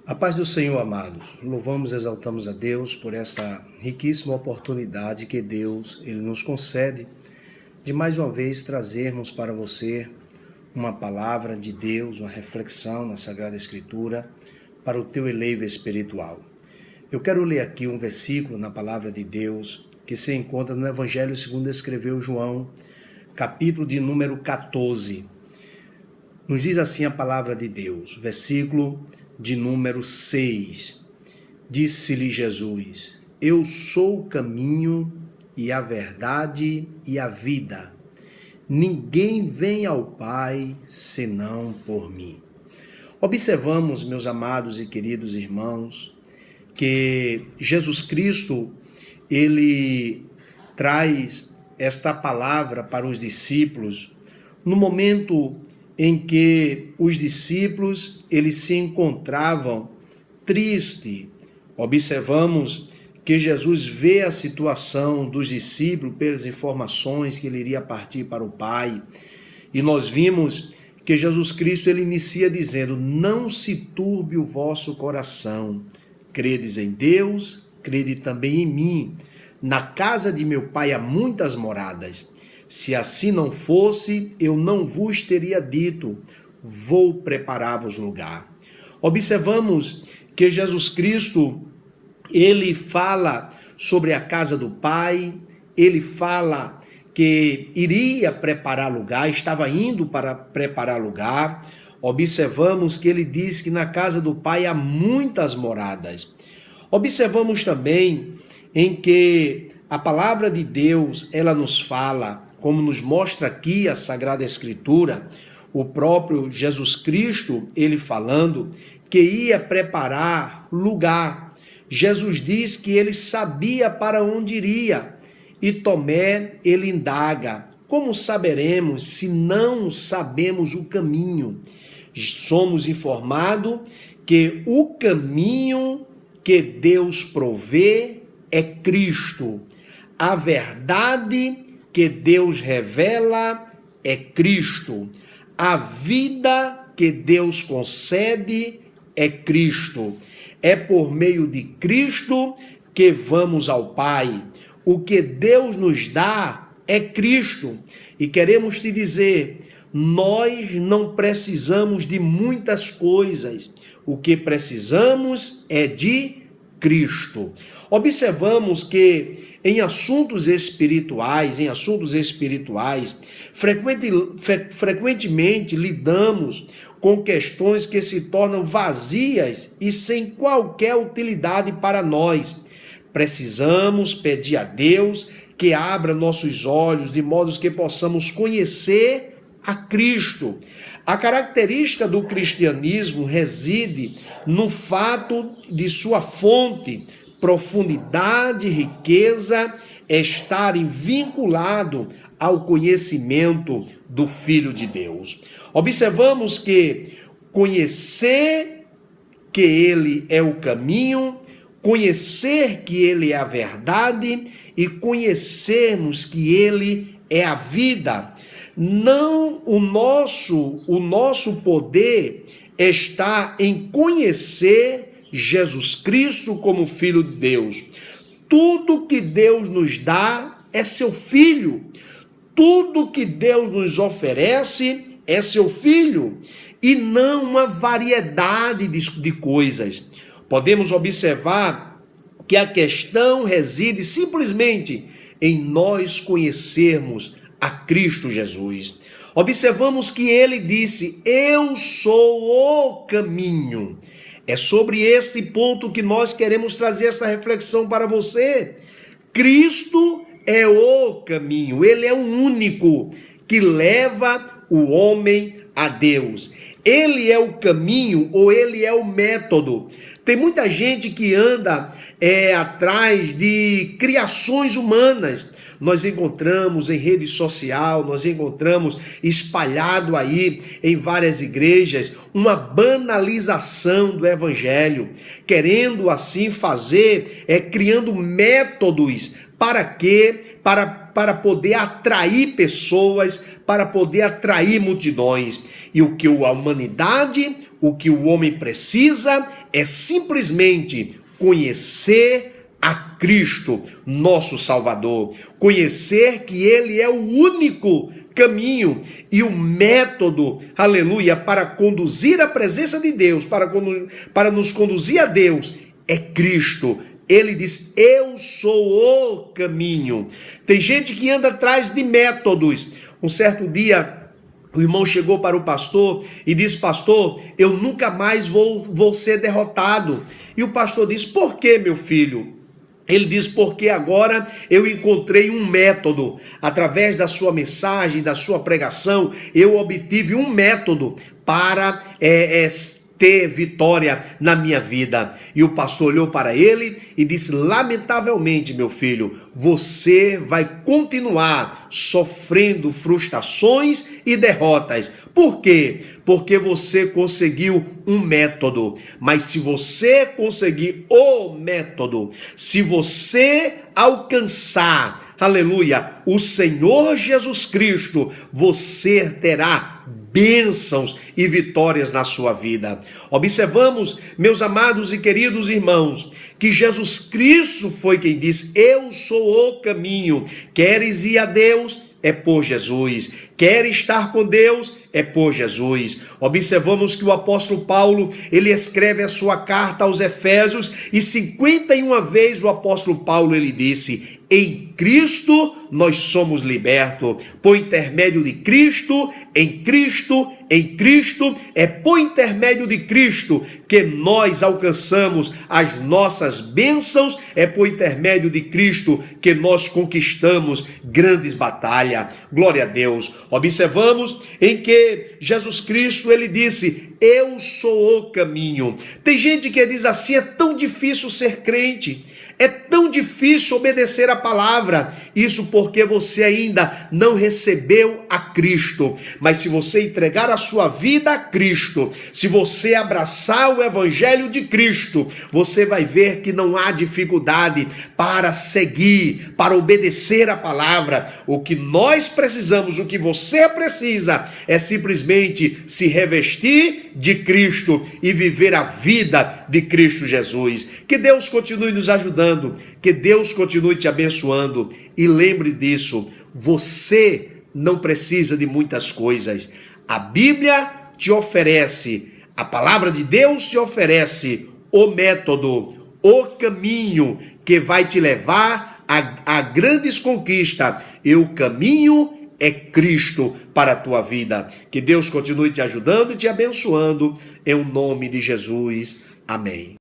A paz do Senhor, amados. Louvamos e exaltamos a Deus por essa riquíssima oportunidade que Deus ele nos concede de mais uma vez trazermos para você uma palavra de Deus, uma reflexão na Sagrada Escritura para o teu eleito espiritual. Eu quero ler aqui um versículo na palavra de Deus que se encontra no Evangelho segundo escreveu João, capítulo de número 14. Nos diz assim a palavra de Deus, versículo de número 6. Disse-lhe Jesus: Eu sou o caminho e a verdade e a vida. Ninguém vem ao Pai senão por mim. Observamos, meus amados e queridos irmãos, que Jesus Cristo, ele traz esta palavra para os discípulos no momento em que os discípulos eles se encontravam tristes. Observamos que Jesus vê a situação dos discípulos pelas informações que ele iria partir para o Pai. E nós vimos que Jesus Cristo ele inicia dizendo: não se turbe o vosso coração. Credes em Deus, crede também em mim. Na casa de meu Pai há muitas moradas. Se assim não fosse, eu não vos teria dito, vou preparar-vos lugar. Observamos que Jesus Cristo, ele fala sobre a casa do Pai, ele fala que iria preparar lugar, estava indo para preparar lugar. Observamos que ele diz que na casa do Pai há muitas moradas. Observamos também em que a palavra de Deus, ela nos fala, como nos mostra aqui a Sagrada Escritura, o próprio Jesus Cristo, ele falando que ia preparar lugar. Jesus diz que ele sabia para onde iria. E Tomé, ele indaga: como saberemos se não sabemos o caminho? Somos informados que o caminho que Deus provê é Cristo. A verdade que Deus revela é Cristo. A vida que Deus concede é Cristo. É por meio de Cristo que vamos ao Pai. O que Deus nos dá é Cristo. E queremos te dizer, nós não precisamos de muitas coisas. O que precisamos é de Cristo. Observamos que em assuntos espirituais, frequentemente lidamos com questões que se tornam vazias e sem qualquer utilidade para nós. Precisamos pedir a Deus que abra nossos olhos de modo que possamos conhecer a Cristo. A característica do cristianismo reside no fato de sua fonte, profundidade, riqueza, estarem vinculados ao conhecimento do Filho de Deus. Observamos que conhecer que Ele é o caminho, conhecer que Ele é a verdade e conhecermos que Ele é a vida. Não o nosso poder está em conhecer Jesus Cristo como Filho de Deus. Tudo que Deus nos dá é seu Filho. Tudo que Deus nos oferece é seu Filho. E não uma variedade de coisas. Podemos observar que a questão reside simplesmente em nós conhecermos a Cristo Jesus. Observamos que ele disse: eu sou o caminho. É sobre este ponto que nós queremos trazer essa reflexão para você. Cristo é o caminho, ele é o único que leva o homem a Deus. Ele é o caminho ou ele é o método. Tem muita gente que anda atrás de criações humanas. Nós encontramos em rede social, nós encontramos espalhado aí em várias igrejas uma banalização do evangelho, querendo assim fazer, criando métodos para quê? Para poder atrair pessoas, para poder atrair multidões. E o que a humanidade, O que o homem precisa é simplesmente conhecer a Cristo, nosso Salvador. Conhecer que Ele é o único caminho e o método, aleluia, para conduzir a presença de Deus, para nos conduzir a Deus, é Cristo. Ele diz, eu sou o caminho. Tem gente que anda atrás de métodos. Um certo dia, o irmão chegou para o pastor e disse, pastor, eu nunca mais vou ser derrotado. E o pastor disse, por que, meu filho? Ele diz, porque agora eu encontrei um método. Através da sua mensagem, da sua pregação, eu obtive um método para ter vitória na minha vida. E o pastor olhou para ele e disse, lamentavelmente, meu filho, você vai continuar sofrendo frustrações e derrotas. Por quê? Porque você conseguiu um método. Mas se você conseguir o método, se você alcançar, aleluia, o Senhor Jesus Cristo, você terá bênçãos e vitórias na sua vida. Observamos, meus amados e queridos irmãos, que Jesus Cristo foi quem disse, eu sou o caminho. Queres ir a Deus? É por Jesus. Quer estar com Deus? É por Jesus. Observamos que o apóstolo Paulo, ele escreve a sua carta aos Efésios e 51 vezes o apóstolo Paulo, ele disse, em Cristo nós somos libertos. Por intermédio de Cristo, em Cristo, é por intermédio de Cristo que nós alcançamos as nossas bênçãos, é por intermédio de Cristo que nós conquistamos grandes batalhas. Glória a Deus. Observamos em que Jesus Cristo, ele disse, eu sou o caminho. Tem gente que diz assim, é tão difícil ser crente. É tão difícil obedecer a palavra. Isso porque você ainda não recebeu a Cristo. Mas se você entregar a sua vida a Cristo, se você abraçar o Evangelho de Cristo, você vai ver que não há dificuldade para seguir, para obedecer a palavra. O que nós precisamos, o que você precisa, é simplesmente se revestir de Cristo e viver a vida de Cristo Jesus. Que Deus continue nos ajudando. Que Deus continue te abençoando e lembre disso, você não precisa de muitas coisas. A Bíblia te oferece, a palavra de Deus te oferece o método, o caminho que vai te levar a grandes conquistas. E o caminho é Cristo para a tua vida. Que Deus continue te ajudando e te abençoando em nome de Jesus. Amém.